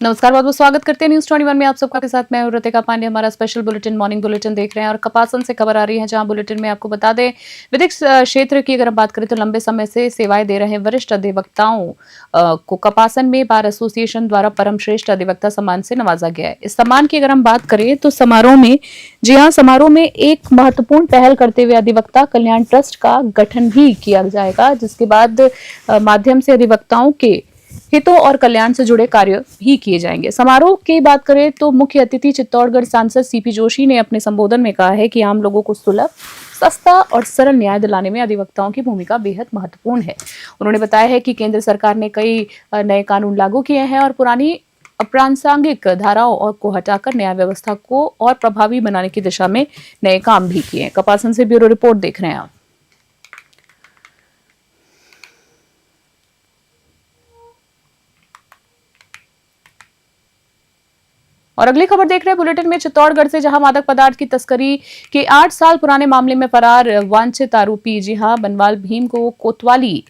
नमस्कार, बहुत बहुत स्वागत करते हैं न्यूज 21 में आप सबका के साथ मैं हूं ऋतिका पांडे। हमारा स्पेशल बुलेटिन मॉर्निंग बुलेटिन देख रहे हैं और कपासन से खबर आ रही है, जहां बुलेटिन में आपको बता दें विधिक क्षेत्र की अगर बात करें तो लंबे समय से सेवाएं दे रहे वरिष्ठ अधिवक्ताओं को कपासन में बार एसोसिएशन द्वारा परम श्रेष्ठ अधिवक्ता सम्मान से नवाजा गया है। इस सम्मान की अगर हम बात करें तो समारोह में समारोह में एक महत्वपूर्ण पहल करते हुए अधिवक्ता कल्याण ट्रस्ट का गठन भी किया जाएगा, जिसके बाद माध्यम से अधिवक्ताओं के हितों और कल्याण से जुड़े कार्य भी किए जाएंगे। समारोह की बात करें तो मुख्य अतिथि चित्तौड़गढ़ सांसद सीपी जोशी ने अपने संबोधन में कहा है कि आम लोगों को सुलभ, सस्ता और सरल न्याय दिलाने में अधिवक्ताओं की भूमिका बेहद महत्वपूर्ण है। उन्होंने बताया है कि केंद्र सरकार ने कई नए कानून लागू किए हैं और पुरानी अप्रासंगिक धाराओं को हटाकर न्याय व्यवस्था को और प्रभावी बनाने की दिशा में नए काम भी किए हैं। कपासन से ब्यूरो रिपोर्ट देख रहे हैं आप। और अगली खबर देख रहे हैं बुलेटिन में चित्तौड़गढ़ से, जहां मादक पदार्थ की तस्करी के 8 साल पुराने मामले में फरार वांछित आरोपी बनवाल भीम को कोतवाली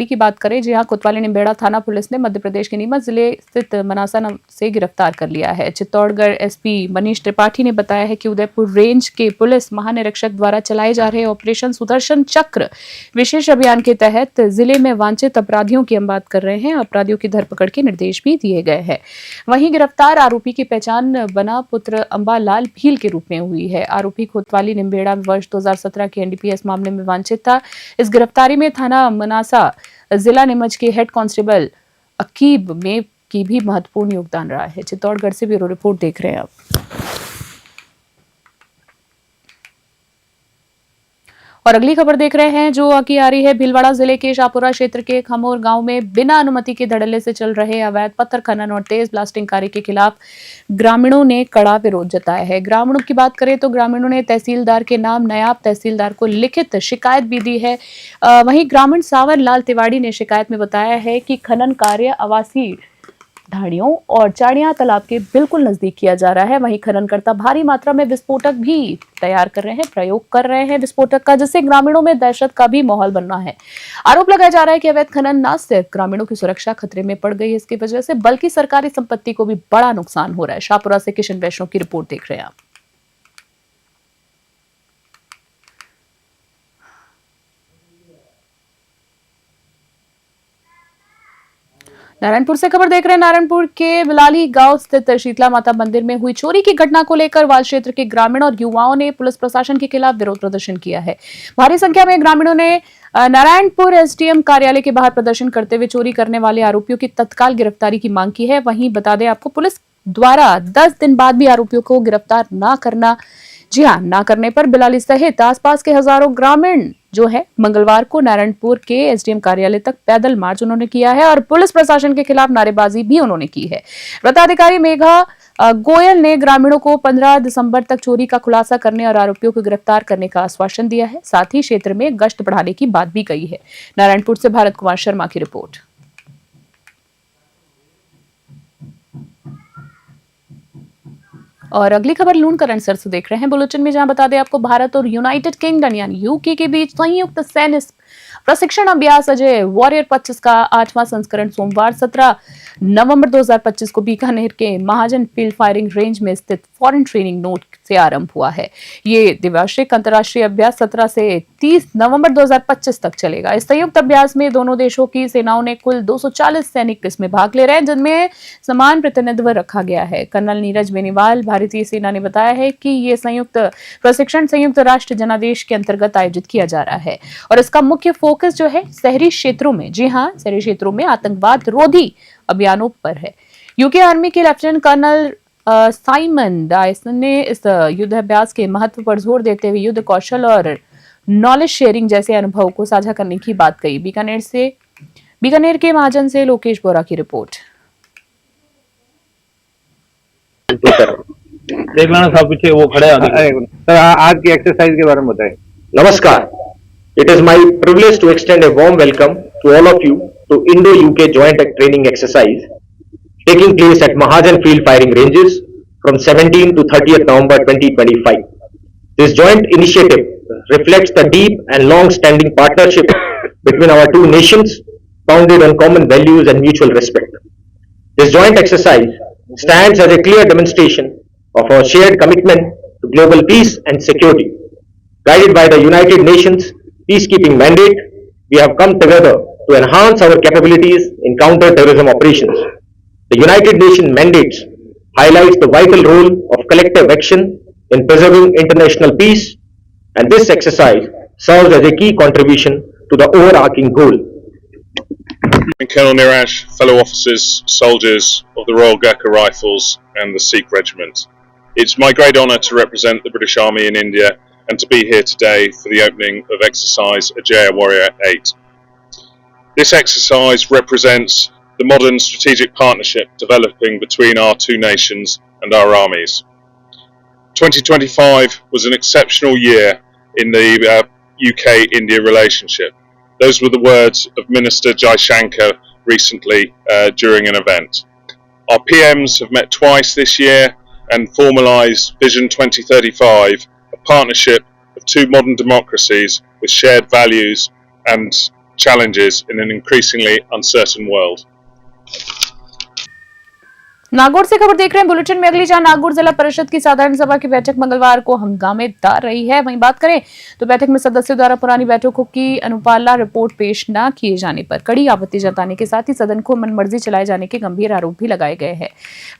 की बात करें, कोतवाली निम्बेड़ा थाना पुलिस ने मध्य प्रदेश के नीमच जिले स्थित मनासा से गिरफ्तार कर लिया है। चित्तौड़गढ़ एसपी मनीष त्रिपाठी ने बताया है कि उदयपुर रेंज के पुलिस महानिरीक्षक द्वारा चलाए जा रहे ऑपरेशन सुदर्शन चक्र विशेष अभियान के तहत जिले में वांछित अपराधियों की हम बात कर रहे हैं, अपराधियों की धरपकड़ के निर्देश भी दिए गए हैं। वहीं गिरफ्तार आरोपी की पहचान बना पुत्र अंबालाल भील के रूप में हुई है। आरोपी कोतवाली निम्बेड़ा वर्ष 2017 के एनडीपीएस मामले में वांछित था। इस गिरफ्तारी में थाना मनासा जिला नीमच के हेड कांस्टेबल अकीब में की भी महत्वपूर्ण योगदान रहा है। चित्तौड़गढ़ से ब्यूरो रिपोर्ट देख रहे हैं आप। और अगली खबर देख रहे हैं जो आगे आ रही है भीलवाड़ा जिले के शाहपुरा क्षेत्र के खमोर गांव में बिना अनुमति के धड़ल्ले से चल रहे अवैध पत्थर खनन और तेज ब्लास्टिंग कार्य के खिलाफ ग्रामीणों ने कड़ा विरोध जताया है। ग्रामीणों की बात करें तो ग्रामीणों ने तहसीलदार के नाम नायब तहसीलदार को लिखित शिकायत भी दी है। वहीं ग्रामीण सावर लाल तिवाड़ी ने शिकायत में बताया है कि खनन कार्य आवासीय ढाणियों और चाड़ियां तालाब के बिल्कुल नजदीक किया जा रहा है। वहीं खननकर्ता भारी मात्रा में विस्फोटक भी तैयार कर रहे हैं, प्रयोग कर रहे हैं विस्फोटक का, जिससे ग्रामीणों में दहशत का भी माहौल बनना है। आरोप लगाया जा रहा है कि अवैध खनन न सिर्फ ग्रामीणों की सुरक्षा खतरे में पड़ गई है इसकी वजह से, बल्कि सरकारी संपत्ति को भी बड़ा नुकसान हो रहा है। शाहपुरा से किशन वैष्णव की रिपोर्ट देख रहे हैं आप। नारायणपुर से खबर देख रहे हैं। नारायणपुर के बिलाली गांव स्थित शीतला माता मंदिर में हुई चोरी की घटना को लेकर वाल क्षेत्र के ग्रामीण और युवाओं ने पुलिस प्रशासन के खिलाफ विरोध प्रदर्शन किया है। भारी संख्या में ग्रामीणों ने नारायणपुर एसडीएम कार्यालय के बाहर प्रदर्शन करते हुए चोरी करने वाले आरोपियों की तत्काल गिरफ्तारी की मांग की है। वहीं बता दें आपको, पुलिस द्वारा 10 दिन बाद भी आरोपियों को गिरफ्तार न करने पर बिलाली सहित आसपास के हजारों ग्रामीण मंगलवार को नारायणपुर के एसडीएम कार्यालय तक पैदल मार्च उन्होंने किया है और पुलिस प्रशासन के खिलाफ नारेबाजी भी उन्होंने की है। वृत्ताधिकारी मेघा गोयल ने ग्रामीणों को 15 दिसंबर तक चोरी का खुलासा करने और आरोपियों को गिरफ्तार करने का आश्वासन दिया है। साथ ही क्षेत्र में गश्त बढ़ाने की बात भी कही है। नारायणपुर से भारत कुमार शर्मा की रिपोर्ट। और अगली खबर लूण करंटसर से देख रहे हैं बुलेटिन में, जहां बता दें आपको, भारत और यूनाइटेड किंगडम यानी यूके के बीच संयुक्त सैन्य प्रशिक्षण अभ्यास अजय वॉरियर 25 का 8वां संस्करण सोमवार 17 नवंबर 2025 को बीकानेर के महाजन फील्ड फायरिंग रेंज में स्थित फॉरेन ट्रेनिंग नोट से आरंभ हुआ है। ये द्विवार्षिक अंतर्राष्ट्रीय अभ्यास 17 से 30 नवंबर 2025 तक चलेगा। इस संयुक्त अभ्यास में दोनों देशों की सेनाओं ने कुल 240 सैनिक इसमें भाग ले रहे हैं, जिनमें समान प्रतिनिधित्व रखा गया है। कर्नल नीरज बेनीवाल भारतीय सेना ने बताया है कि ये संयुक्त प्रशिक्षण संयुक्त राष्ट्र जनादेश के अंतर्गत आयोजित किया जा रहा है और इसका मुख्य फोकस शहरी क्षेत्रों में शहरी क्षेत्रों में आतंकवाद रोधी अभियानों पर है। यूके आर्मी के लेफ्टिनेंट कर्नल साइमन डायसन ने इस युद्धाभ्यास के महत्व पर जोर देते हुए युद्ध कौशल और नॉलेज शेयरिंग जैसे अनुभव को साझा करने की बात कही। बीकानेर के महाजन से लोकेश बोरा की रिपोर्ट। देख लेना सब पीछे वो खड़े हैं। आज की एक्सरसाइज के बारे में बताएं। नमस्कार। It is my privilege to extend a warm welcome to all of you to Indo-UK Joint Training Exercise taking place at Mahajan Field Firing Ranges from 17 to 30th November 2025. This joint initiative reflects the deep and long-standing partnership between our two nations founded on common values and mutual respect. This joint exercise stands as a clear demonstration of our shared commitment to global peace and security. Guided by the United Nations peacekeeping mandate, we have come together to enhance our capabilities in counter-terrorism operations. The United Nations mandates highlights the vital role of collective action in preserving international peace, and this exercise serves as a key contribution to the overarching goal. And Colonel Niraj, fellow officers, soldiers of the Royal Gurkha Rifles and the Sikh Regiment. It's my great honour to represent the British Army in India and to be here today for the opening of exercise Ajay Warrior 8. This exercise represents the modern strategic partnership developing between our two nations and our armies. 2025 was an exceptional year in the UK-India relationship. Those were the words of Minister Jaishankar recently during an event. Our PMs have met twice this year and formalised Vision 2035, a partnership of two modern democracies with shared values and challenges in an increasingly uncertain world. Nagaur से खबर देख रहे हैं bulletin में अगली, जहां नागौर जिला परिषद की साधारण सभा की बैठक मंगलवार को हंगामेदार रही है। वहीं बात करें तो बैठक में सदस्यों द्वारा पुरानी बैठकों की अनुपालना रिपोर्ट पेश न किए जाने पर कड़ी आपत्ति जताने के साथ ही सदन को मनमर्जी चलाए जाने के गंभीर आरोप भी लगाए गए हैं।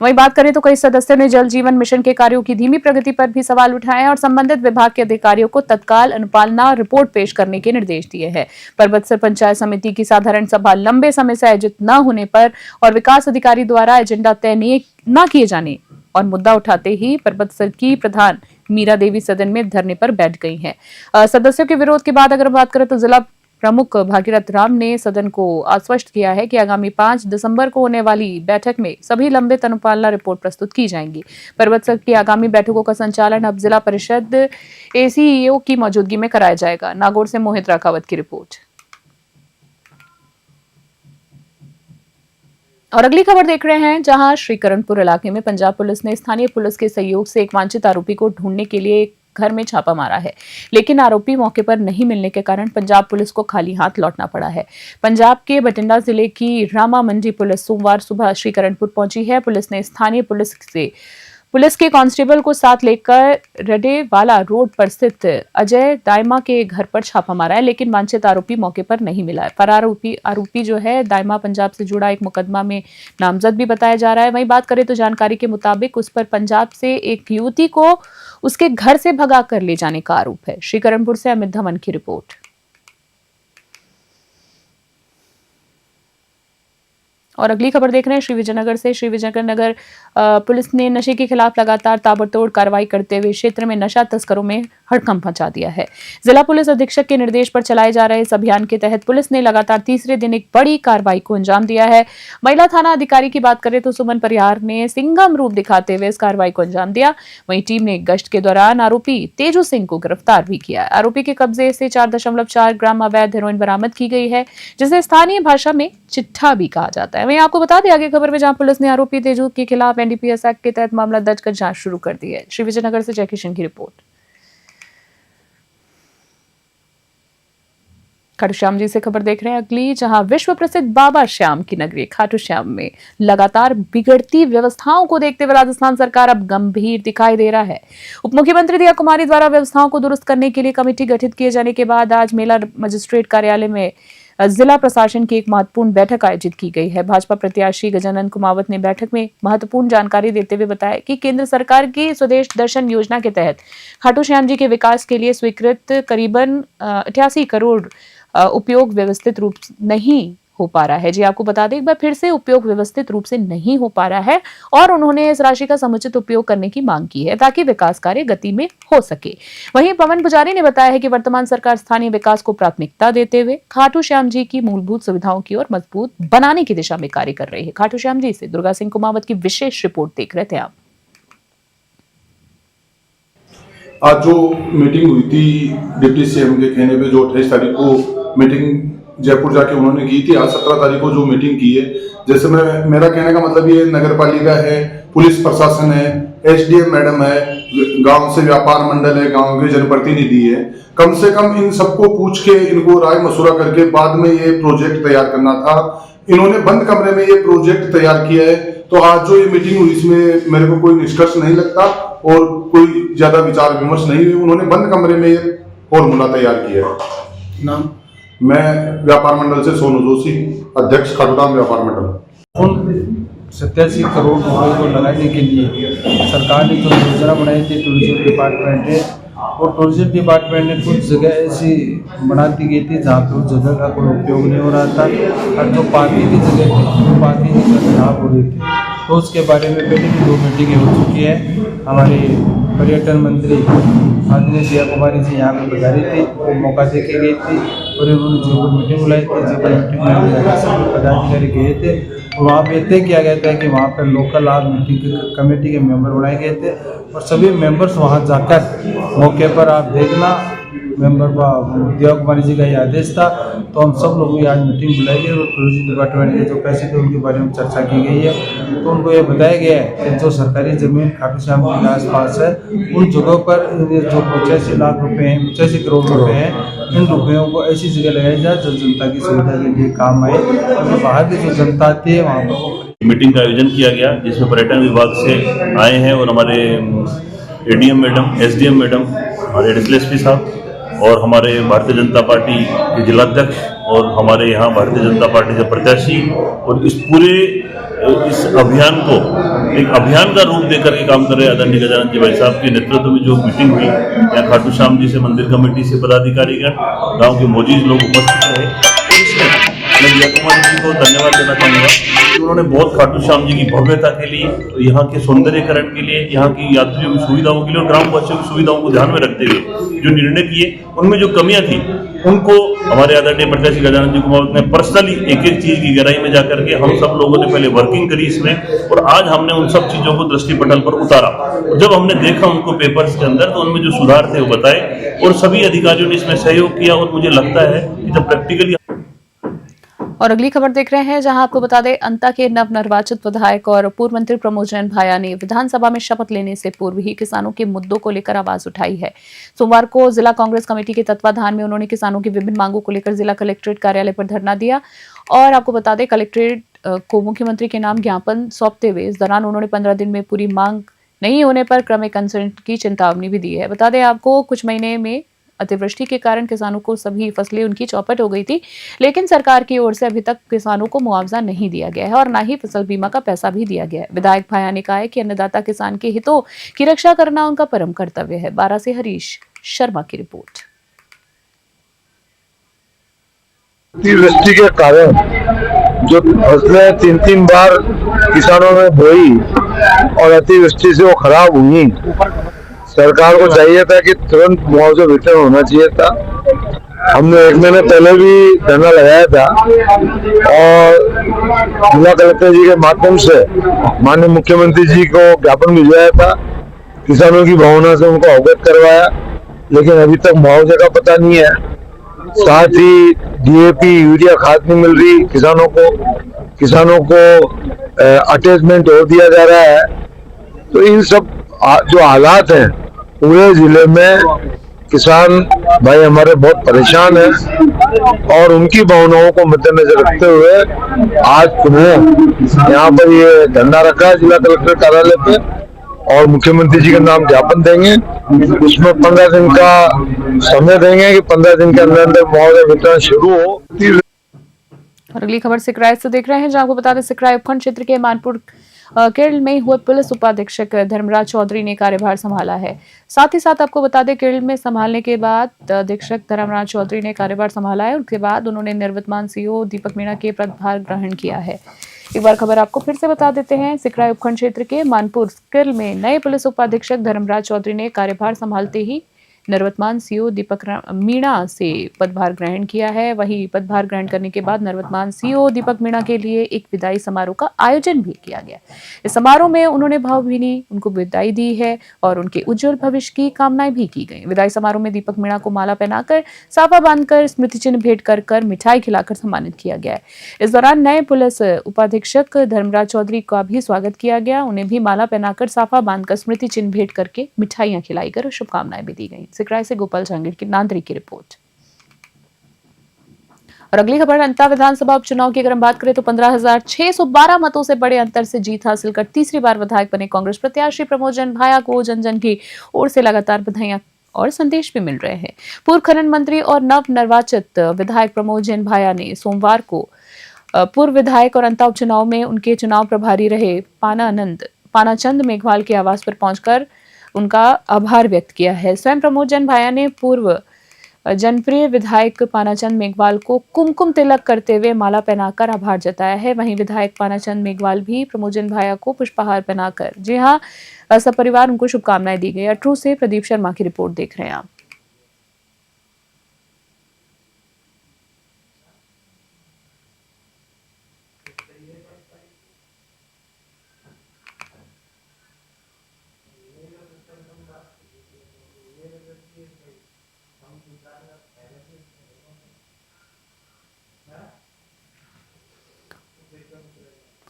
वहीं बात करें तो कई सदस्यों ने जल जीवन मिशन के कार्यों की धीमी प्रगति पर भी सवाल उठाए और संबंधित विभाग के अधिकारियों को तत्काल अनुपालना रिपोर्ट पेश करने के निर्देश दिए हैं। परबतसर पंचायत समिति की साधारण सभा लंबे समय से आयोजित न होने पर और विकास अधिकारी द्वारा एजेंडा तय न किए जाने और मुद्दा उठाते ही परबतसर की प्रधान मीरा देवी सदन में धरने पर बैठ गई हैं। सदस्यों के विरोध के बाद अगर बात करें तो जिला प्रमुख भागीरथ राम ने सदन को आश्वस्त किया है कि आगामी 5 दिसंबर को होने वाली बैठक में सभी लंबित अनुपालना रिपोर्ट प्रस्तुत की जाएंगी। परबतसर की आगामी बैठकों का संचालन अब जिला परिषद एसीईओ की मौजूदगी में कराया जाएगा। नागौर से मोहित राखावत की रिपोर्ट। और अगली खबर देख रहे हैं, जहां श्रीकरणपुर इलाके में पंजाब पुलिस ने स्थानीय पुलिस के सहयोग से एक वांछित आरोपी को ढूंढने के लिए एक घर में छापा मारा है, लेकिन आरोपी मौके पर नहीं मिलने के कारण पंजाब पुलिस को खाली हाथ लौटना पड़ा है। पंजाब के बठिंडा जिले की रामा मंडी पुलिस सोमवार सुबह श्रीकरणपुर पहुंची है। पुलिस ने स्थानीय पुलिस के कांस्टेबल को साथ लेकर रडेवाला रोड पर स्थित अजय दायमा के घर पर छापा मारा है, लेकिन वांछित आरोपी मौके पर नहीं मिला है। फरार आरोपी जो है दायमा पंजाब से जुड़ा एक मुकदमा में नामजद भी बताया जा रहा है। वहीं बात करें तो जानकारी के मुताबिक उस पर पंजाब से एक युवती को उसके घर से भगा कर ले जाने का आरोप है। श्रीकरणपुर से अमित धवन की रिपोर्ट। और अगली खबर देख रहे हैं श्री विजयनगर से। श्री विजयनगर पुलिस ने नशे के खिलाफ लगातार ताबड़तोड़ कार्रवाई करते हुए क्षेत्र में नशा तस्करों में हड़कंप मचा दिया है। जिला पुलिस अधीक्षक के निर्देश पर चलाए जा रहे इस अभियान के तहत पुलिस ने लगातार तीसरे दिन एक बड़ी कार्रवाई को अंजाम दिया है। महिला थाना अधिकारी की बात करें तो सुमन परिहार ने सिंघम रूप दिखाते हुए इस कार्रवाई को अंजाम दिया। वहीं टीम ने गश्त के दौरान आरोपी तेजू सिंह को गिरफ्तार भी किया। आरोपी के कब्जे से 4.4 ग्राम अवैध हेरोइन बरामद की गई है, जिसे स्थानीय भाषा में चिट्ठा भी कहा जाता है। वहीं आपको बता दें आगे खबर में, जहां पुलिस ने आरोपी तेजू के खिलाफ एनडीपीएस एक्ट के तहत मामला दर्ज कर जांच शुरू कर दी है। श्री विजयनगर से जयकिशन की रिपोर्ट। खाटू श्याम जी से खबर देख रहे हैं अगली, जहां विश्व प्रसिद्ध बाबा श्याम की नगरी खाटू श्याम में लगातार बिगड़ती व्यवस्थाओं को देखते हुए राजस्थान सरकार अब गंभीर दिखाई दे रहा है। उप मुख्यमंत्री दिया कुमारी द्वारा व्यवस्थाओं को दुरुस्त करने के लिए कमेटी गठित किए जाने के बाद आज मेला मजिस्ट्रेट कार्यालय में जिला प्रशासन की एक महत्वपूर्ण बैठक आयोजित की गई है। भाजपा प्रत्याशी गजानन कुमावत ने बैठक में महत्वपूर्ण जानकारी देते हुए बताया कि केंद्र सरकार की स्वदेश दर्शन योजना के तहत खाटू श्याम जी के विकास के लिए स्वीकृत करीबन 88 करोड़ उपयोग व्यवस्थित रूप नहीं हो पा रहा है। जी आपको बता दें एक बार फिर से, उपयोग व्यवस्थित रूप से नहीं हो पा रहा है और उन्होंने इस राशि का समुचित उपयोग करने की मांग की है ताकि विकास कार्य गति में हो सके। वहीं पवन पुजारी ने बताया है कि वर्तमान सरकार स्थानीय विकास को प्राथमिकता देते हुए खाटू श्याम जी की मूलभूत सुविधाओं की ओर मजबूत बनाने की दिशा में कार्य कर रही है। खाटू श्याम जी से दुर्गा सिंह कुमावत की विशेष रिपोर्ट देख रहे थे आप। आज जो मीटिंग हुई थी डिप्टी सीएम के कहने पे, जो 28 तारीख को मीटिंग जयपुर जाके उन्होंने की थी, आज 17 तारीख को जो मीटिंग की है, जैसे मेरा कहने का मतलब ये नगर पालिका है, पुलिस प्रशासन है, एसडीएम मैडम है, गांव से व्यापार मंडल है, गांव के जनप्रतिनिधि है, कम से कम इन सबको पूछ के इनको राय मशुरा करके बाद में ये प्रोजेक्ट तैयार करना था। इन्होंने बंद कमरे में ये प्रोजेक्ट तैयार किया है। तो आज जो ये मीटिंग हुई इसमें मेरे को कोई निष्कर्ष नहीं लगता और कोई ज्यादा विचार विमर्श नहीं हुई। उन्होंने बंद कमरे में ये फॉर्मूला तैयार किया है। नाम? मैं व्यापार मंडल से सोनू जोशी, अध्यक्ष खाटूधाम व्यापार मंडल। उन 87 करोड़ रुपए को लगाने के लिए सरकार ने जो योजना बनाई थी टूरिज्म डिपार्टमेंट है, और टूरिज्म डिपार्टमेंट ने कुछ जगह ऐसी बना दी गई थी जहाँ पर उस जगह का कोई उपयोग नहीं हो रहा था, और जो पार्किंग की जगह थी वो पार्किंग की जगह खराब हो रही थी। तो उसके बारे में पहले भी 2 मीटिंगें हो चुकी है। हमारे पर्यटन मंत्री आदित्य जिया कुमारी जी यहाँ पर पधारी थी, वो मौका देके गई थी, और उन्होंने जयपुर मीटिंग बुलाई थी। जयपुर मीटिंग में सभी पदाधिकारी गए थे, और वहाँ पे तय किया गया था कि वहाँ पर लोकल आज मीटिंग की कमेटी के मेंबर बनाए गए थे, और सभी मेंबर्स वहाँ जाकर मौके पर आप देखना, मेंबर दिया कुमारी जी का ये आदेश था। तो हम सब लोगों की आज मीटिंग बुलाई गई, और टूरिज्म डिपार्टमेंट के जो पैसे थे उनके बारे में चर्चा की गई है। तो उनको ये बताया गया है कि जो सरकारी ज़मीन खाटू श्याम जी के आसपास है, उन जगहों पर जो 85 लाख रुपए हैं, 85 करोड़ रुपए हैं, इन रुपयों को ऐसी जगह लगाई जाए जो जनता की सुविधा के लिए काम आए। और बाहर की जो जनता आती है वहाँ पर मीटिंग का आयोजन किया गया, जिसमें पर्यटन विभाग से आए हैं और हमारे एडीएम मैडम, एसडीएम मैडम, हमारे एडिशनल एसपी साहब, और हमारे भारतीय जनता पार्टी के जिलाध्यक्ष, और हमारे यहाँ भारतीय जनता पार्टी से प्रत्याशी, और इस पूरे इस अभियान को एक अभियान का रूप देकर के काम कर रहे आदरणीय गजानन जी भाई साहब के नेतृत्व में जो मीटिंग हुई, यहाँ खाटू श्याम जी से मंदिर कमेटी से पदाधिकारीगण, गांव के मौजूद लोग उपस्थित रहे। मैं दिया कुमारी जी को धन्यवाद देना चाहूँगा कि उन्होंने बहुत खाटू श्याम जी की भव्यता के लिए, यहाँ के सौंदर्यकरण के लिए, यहाँ की यात्रियों की सुविधाओं के लिए और ग्रामवासियों की सुविधाओं को ध्यान में रखते हुए जो निर्णय किए, उनमें जो कमियां थी उनको हमारे आदरणीय प्रत्याशी गजानन जी कुमार ने पर्सनली एक एक चीज की गहराई में जाकर के हम सब लोगों ने पहले वर्किंग करी इसमें, और आज हमने उन सब चीजों को दृष्टिपटल पर उतारा। और जब हमने देखा उनको पेपर्स के अंदर, तो उनमें जो सुधार थे वो बताए, और सभी अधिकारियों ने इसमें सहयोग किया। और मुझे लगता है कि जब प्रैक्टिकली। और अगली खबर देख रहे हैं, जहां आपको बता दें, अंता के नवनिर्वाचित विधायक और पूर्व मंत्री प्रमोद जैन भाया ने विधानसभा में शपथ लेने से पूर्व ही किसानों के मुद्दों को लेकर आवाज उठाई है। सोमवार को जिला कांग्रेस कमेटी के तत्वाधान में उन्होंने किसानों की विभिन्न मांगों को लेकर जिला कलेक्ट्रेट कार्यालय पर धरना दिया, और आपको बता दें कलेक्ट्रेट को मुख्यमंत्री के नाम ज्ञापन सौंपते हुए इस दौरान उन्होंने 15 दिन में पूरी मांग नहीं होने पर क्रमिक अनशन की चेतावनी भी दी है। बता दें आपको, कुछ महीने में अतिवृष्टि के कारण किसानों को सभी फसलें उनकी चौपट हो गई थी, लेकिन सरकार की ओर से अभी तक किसानों को मुआवजा नहीं दिया गया है और न ही फसल बीमा का पैसा भी दिया गया है। विधायक भाया ने कहा है कि अन्नदाता किसान के हितों की रक्षा करना उनका परम कर्तव्य है। 12 से हरीश शर्मा की रिपोर्ट। अतिवृष्टि के कारण जो फसलें 3-3 बार किसानों ने बोई और अतिवृष्टि से वो खराब हुई, सरकार को चाहिए था कि तुरंत मुआवजा वितरण होना चाहिए था। हमने 1 महीने पहले भी धरना लगाया था और जिला कलेक्टर जी के माध्यम से माननीय मुख्यमंत्री जी को ज्ञापन भिजवाया था, किसानों की भावना से उनको अवगत करवाया, लेकिन अभी तक मुआवजे का पता नहीं है। साथ ही डीएपी यूरिया खाद नहीं मिल रही किसानों को अटैचमेंट और दिया जा रहा है। तो इन सब जो हालात हैं पूरे जिले में, किसान भाई हमारे बहुत परेशान हैं और उनकी भावनाओं को मद्देनजर रखते हुए आज पुनः यहाँ पर ये धरना रखा है जिला कलेक्टर कार्यालय पे, और मुख्यमंत्री जी के नाम ज्ञापन देंगे। उसमें 15 दिन का समय देंगे कि 15 दिन के अंदर अंदर मुआवजा वितरण शुरू हो। और अगली खबर सिकराय से देख रहे हैं, जहां आपको बता दें सिकराय उपखंड क्षेत्र के मानपुर केरल में हुए पुलिस उपाधीक्षक धर्मराज चौधरी ने कार्यभार संभाला है। साथ ही साथ आपको बता दें केरल में संभालने के बाद अधीक्षक धर्मराज चौधरी ने कार्यभार संभाला है। उसके बाद उन्होंने निवर्तमान सीओ दीपक मीणा के पदभार ग्रहण किया है। एक बार खबर आपको फिर से बता देते हैं, सिकराय उपखंड क्षेत्र के मानपुर केरल में नए पुलिस उपाधीक्षक धर्मराज चौधरी ने कार्यभार संभालते ही निवर्तमान सीओ दीपक मीणा से पदभार ग्रहण किया है। वहीं पदभार ग्रहण करने के बाद निवर्तमान सीओ दीपक मीणा के लिए एक विदाई समारोह का आयोजन भी किया गया। इस समारोह में उन्होंने भावभीनी उनको विदाई दी है और उनके उज्जवल भविष्य की कामनाएं भी की गई। विदाई समारोह में दीपक मीणा को माला पहनाकर, साफा बांधकर, स्मृति चिन्ह भेंट कर मिठाई खिलाकर सम्मानित किया गया। इस दौरान नए पुलिस उपाधीक्षक धर्मराज चौधरी का भी स्वागत किया गया। उन्हें भी माला पहनाकर, साफा बांधकर, स्मृति चिन्ह भेंट करके मिठाइयां खिलाई कर शुभकामनाएं भी दी गई। सिकराय से गोपाल जहांगीर की नांदरी की रिपोर्ट। और अगली खबर अंता विधानसभा उपचुनाव की अगर हम बात करें तो 15,612 मतों से बड़े अंतर से जीत हासिल कर तीसरी बार विधायक बने कांग्रेस प्रत्याशी प्रमोद जैन भाया को जन जन की ओर से लगातार बधाइयां और संदेश भी मिल रहे हैं। पूर्व खनन मंत्री और नव निर्वाचित विधायक प्रमोद जैन भाया ने सोमवार को पूर्व विधायक और अंता उपचुनाव में उनके चुनाव प्रभारी रहे पानाचंद मेघवाल के आवास पर पहुंचकर उनका आभार व्यक्त किया है। स्वयं प्रमोद जैन भाया ने पूर्व जनप्रिय विधायक पानाचंद मेघवाल को कुमकुम तिलक करते हुए माला पहनाकर आभार जताया है। वहीं विधायक पानाचंद मेघवाल भी प्रमोद जैन भाया को पुष्पहार पहनाकर जी हां सपरिवार उनको शुभकामनाएं दी गई। अटरू से प्रदीप शर्मा की रिपोर्ट देख रहे हैं आप।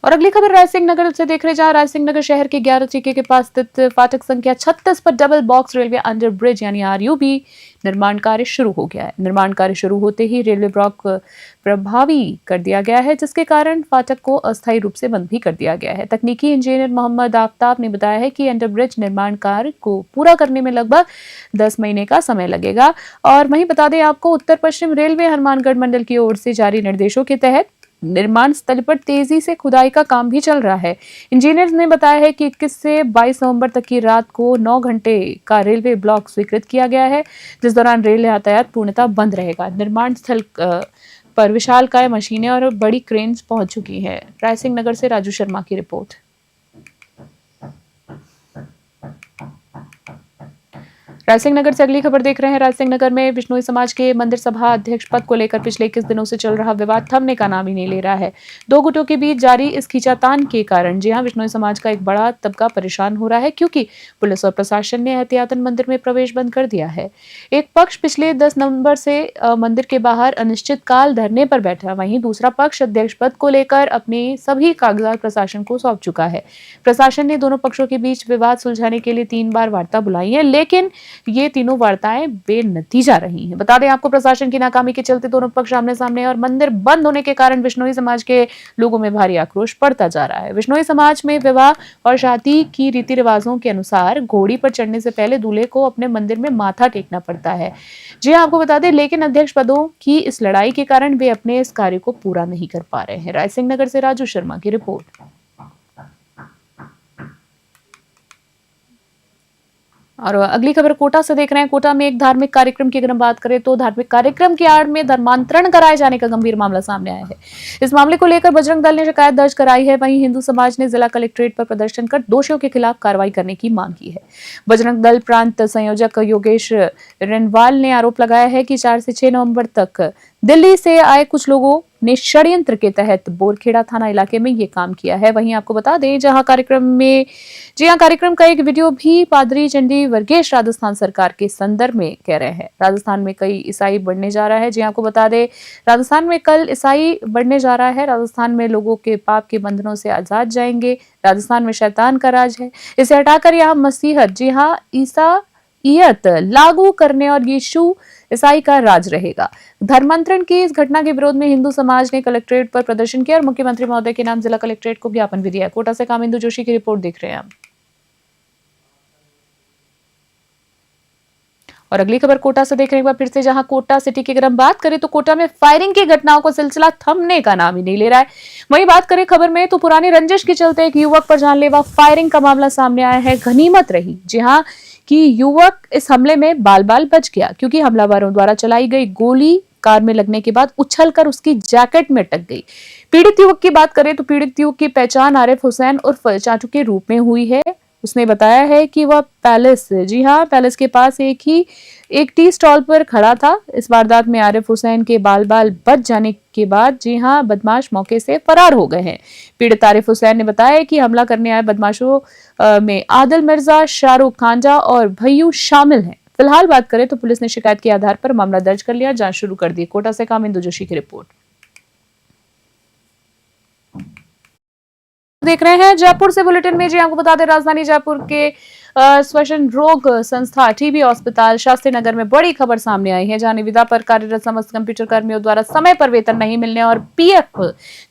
और अगली खबर रायसिंह नगर से देख रहे जहां रायसिंह नगर शहर के 11 चीके के पास स्थित फाटक संख्या 36 पर double box railway under bridge यानी आरयूबी निर्माण कार्य शुरू हो गया है। निर्माण कार्य शुरू होते ही रेलवे ब्लॉक प्रभावी कर दिया गया है, जिसके कारण फाटक को अस्थायी रूप से बंद भी कर दिया गया है। तकनीकी इंजीनियर मोहम्मद आफ्ताब ने बताया है कि अंडर ब्रिज निर्माण कार्य को पूरा करने में लगभग 10 महीने का समय लगेगा। और वहीं बता दें आपको, उत्तर पश्चिम रेलवे हनुमानगढ़ मंडल की ओर से जारी निर्देशों के तहत निर्माण स्थल पर तेजी से खुदाई का काम भी चल रहा है। इंजीनियर्स ने बताया है कि 21 से 22 नवंबर तक की रात को 9 घंटे का रेलवे ब्लॉक स्वीकृत किया गया है, जिस दौरान रेल यातायात पूर्णतः बंद रहेगा। निर्माण स्थल पर विशालकाय मशीनें और बड़ी क्रेन्स पहुंच चुकी है। रायसिंह नगर से राजू शर्मा की रिपोर्ट। रायसिंह नगर से अगली खबर देख रहे हैं। रायसिंह नगर में बिश्नोई समाज के मंदिर सभा अध्यक्ष पद को लेकर पिछले 21 दिनों से चल रहा विवाद थमने का नाम ही नहीं ले रहा है। दो गुटों के बीच जारी इस खींचातान के कारण जी हां बिश्नोई समाज का एक बड़ा तबका परेशान हो रहा है, क्योंकि पुलिस और प्रशासन ने एहतियातन मंदिर में प्रवेश बंद कर दिया है। एक पक्ष पिछले 10 नवंबर से मंदिर के बाहर अनिश्चितकाल धरने पर बैठा, वहीं दूसरा पक्ष अध्यक्ष पद को लेकर अपने सभी कागजात प्रशासन को सौंप चुका है। प्रशासन ने दोनों पक्षों के बीच विवाद सुलझाने के लिए 3 बार वार्ता बुलाई है, लेकिन ये तीनों वार्ताएं बेनतीजा रही हैं। बता दें आपको, प्रशासन की नाकामी के चलते दोनों पक्ष आमने सामने और मंदिर बंद होने के कारण बिश्नोई समाज के लोगों में भारी आक्रोश बढ़ता जा रहा है। बिश्नोई समाज में विवाह और शादी की रीति रिवाजों के अनुसार घोड़ी पर चढ़ने से पहले दूल्हे को अपने मंदिर में माथा टेकना पड़ता है। जी आपको बता दें, लेकिन अध्यक्ष पदों की इस लड़ाई के कारण वे अपने इस कार्य को पूरा नहीं कर पा रहे हैं। रायसिंह नगर से राजू शर्मा की रिपोर्ट। और अगली खबर कोटा से देख रहे हैं। कोटा में एक धार्मिक कार्यक्रम की अगर हम बात करें तो धार्मिक कार्यक्रम की आड़ में धर्मांतरण कराए जाने का गंभीर मामला सामने आया है। इस मामले को लेकर बजरंग दल ने शिकायत दर्ज कराई है। वहीं हिंदू समाज ने जिला कलेक्ट्रेट पर प्रदर्शन कर दोषियों के खिलाफ कार्रवाई करने की मांग की है। बजरंग दल प्रांत संयोजक योगेश रेनवाल ने आरोप लगाया है कि 4 से 6 नवंबर तक दिल्ली से आए कुछ लोगों ने षड्यंत्र के तहत बोरखेड़ा थाना इलाके में ये काम किया है। वहीं आपको बता दें, कार्यक्रम का एक वीडियो भी पादरी चंडी वर्गेश राजस्थान सरकार के संदर्भ में कह रहे हैं। राजस्थान में कई ईसाई बढ़ने जा रहा है। जी आपको बता दें, राजस्थान में कल ईसाई बढ़ने जा रहा है। राजस्थान में लोगों के पाप के बंधनों से आजाद जाएंगे। राजस्थान में शैतान का राज है, इसे हटाकर यहाँ मसीहत, जी हाँ ईसाईयत लागू करने और यीशु ईसाई का राज रहेगा। धर्मांतरण की इस घटना के विरोध में हिंदू समाज ने कलेक्ट्रेट पर प्रदर्शन किया और मुख्यमंत्री महोदय के नाम जिला कलेक्ट्रेट को ज्ञापन भी दिया। कोटा से कामिंदु जोशी की रिपोर्ट देख रहे हैं आप। और अगली खबर कोटा से देख रहे हैं एक बार फिर से, जहां कोटा सिटी की अगर हम बात करें तो कोटा में फायरिंग की घटनाओं का सिलसिला थमने का नाम ही नहीं ले रहा है। वहीं बात करें खबर में तो पुरानी रंजिश के चलते एक युवक पर जानलेवा फायरिंग का मामला सामने आया है। गनीमत रही जी हाँ कि युवक इस हमले में बाल बाल बच गया, क्योंकि हमलावरों द्वारा चलाई गई गोली कार में लगने के बाद उछलकर उसकी जैकेट में अटक गई। पीड़ित युवक की बात करें तो पीड़ित युवक की पहचान आरिफ हुसैन उर्फ चाचू के रूप में हुई है। उसने बताया है कि वह पैलेस, जी हाँ पैलेस के पास एक टी स्टॉल पर खड़ा था। इस वारदात में आरिफ हुसैन के बाल बाल बच जाने के बाद जी हाँ बदमाश मौके से फरार हो गए हैं। पीड़ित आरिफ हुसैन ने बताया कि हमला करने आए बदमाशों में आदिल मिर्जा, शाहरुख खांजा और भैयू शामिल हैं। फिलहाल बात करें तो पुलिस ने शिकायत के आधार पर मामला दर्ज कर लिया, जांच शुरू कर दी। कोटा से कामिंदु जोशी की रिपोर्ट देख रहे हैं। जयपुर से बुलेटिन में जी आपको बता दें, राजधानी जयपुर के श्वसन रोग संस्था टीबी अस्पताल शास्त्री नगर में बड़ी खबर सामने आई है, जहां निविदा पर कार्यरत समस्त कंप्यूटर कर्मियों द्वारा समय पर वेतन नहीं मिलने और पीएफ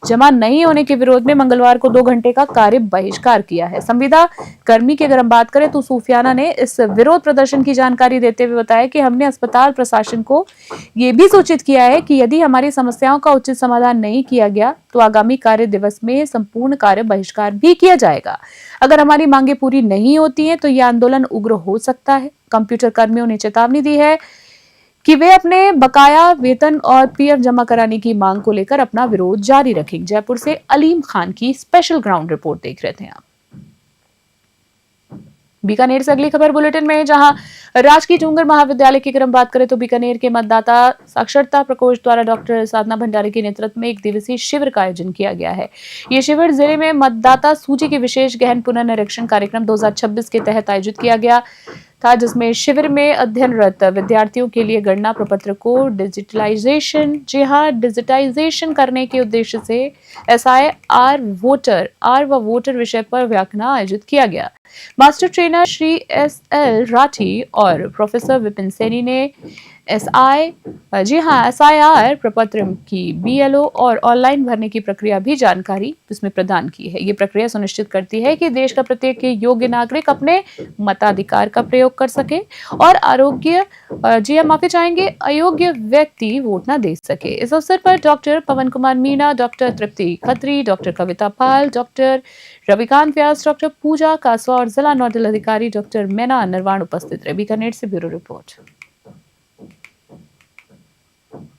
जमा नहीं होने के विरोध में मंगलवार को 2 घंटे का कार्य बहिष्कार किया है। संविदा कर्मी की अगर हम बात करें तो सूफियाना ने इस विरोध प्रदर्शन की जानकारी देते हुए बताया कि हमने अस्पताल प्रशासन को ये भी सूचित किया है कि यदि हमारी समस्याओं का उचित समाधान नहीं किया गया तो आगामी कार्य दिवस में संपूर्ण कार्य बहिष्कार भी किया जाएगा। अगर हमारी मांगे पूरी नहीं होती हैं तो यह आंदोलन उग्र हो सकता है। कंप्यूटर कर्मियों ने चेतावनी दी है कि वे अपने बकाया वेतन और पीएफ जमा कराने की मांग को लेकर अपना विरोध जारी रखेंगे। जयपुर से अलीम खान की स्पेशल ग्राउंड रिपोर्ट देख रहे थे आप। बीकानेर से अगली खबर बुलेटिन में, जहां राजकीय डूंगर महाविद्यालय की अगर हम बात करें तो बीकानेर के मतदाता साक्षरता प्रकोष्ठ द्वारा डॉक्टर साधना भंडारी के नेतृत्व में एक दिवसीय शिविर का आयोजन किया गया है। ये शिविर जिले में मतदाता सूची के विशेष गहन पुनर्निरीक्षण कार्यक्रम 2026 के तहत आयोजित किया गया था, जिसमें शिविर में अध्ययनरत विद्यार्थियों के लिए गणना प्रपत्र को डिजिटाइजेशन करने के उद्देश्य से SIR वोटर विषय पर व्याख्यान आयोजित किया गया। Master trainer Shri SL Rathi और प्रोफेसर विपिन सैनी ने SIR प्रपत्र की BLO और ऑनलाइन भरने की प्रक्रिया भी जानकारी इसमें प्रदान की है। ये प्रक्रिया सुनिश्चित करती है कि देश का प्रत्येक योग्य नागरिक अपने मताधिकार का प्रयोग कर सके और अयोग्य व्यक्ति वोट न दे सके। इस अवसर पर डॉक्टर पवन कुमार मीणा, डॉक्टर तृप्ति खत्री, डॉक्टर कविता पाल, डॉक्टर रविकांत व्यास, डॉक्टर पूजा कासवा और जिला नोडल अधिकारी डॉक्टर मैना नरवाण उपस्थित रहे। बीकानेर से ब्यूरो रिपोर्ट।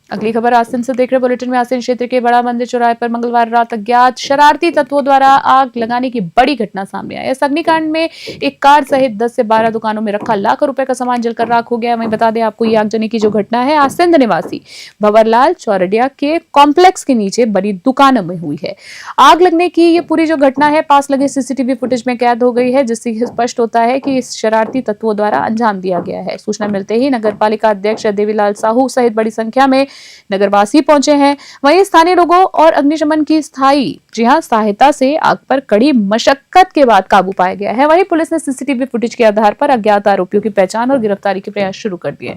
अगली खबर आसिन से देख रहे बुलेटिन में। आसिन क्षेत्र के बड़ा मंदिर चौराहे पर मंगलवार रात अज्ञात शरारती तत्वों द्वारा आग लगाने की बड़ी घटना सामने आई। इस अग्निकांड में एक कार सहित 10 से 12 दुकानों में रखा लाखों रुपए का सामान जलकर राख हो गया। वहीं बता दें आपको, ये आगजनी की जो घटना है आसिंद निवासी भंवरलाल चौरडिया के कॉम्प्लेक्स के नीचे बनी दुकानों में हुई है। आग लगने की ये पूरी जो घटना है पास लगे CCTV फुटेज में कैद हो गई है, जिससे स्पष्ट होता है कि इस शरारती तत्वों द्वारा अंजाम दिया गया है। सूचना मिलते ही नगर पालिका अध्यक्ष देवीलाल साहू सहित बड़ी संख्या में नगरवासी पहुंचे हैं। वहीं स्थानीय लोगों और अग्निशमन की सहायता से आग पर कड़ी मशक्कत के बाद काबू पाया गया है। वहीं पुलिस ने CCTV फुटेज के आधार पर अज्ञात आरोपियों की पहचान और गिरफ्तारी के प्रयास शुरू कर दिए।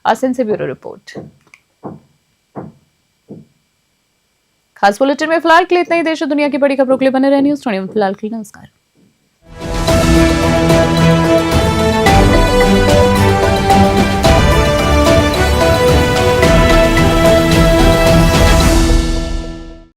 आसिन से ब्यूरो रिपोर्ट। खास बुलेटिन में फिलहाल के लिए इतना ही। देश और दुनिया की बड़ी खबरों के लिए बने रहने न्यूज़ 21 फिलहाल के लिए नमस्कार।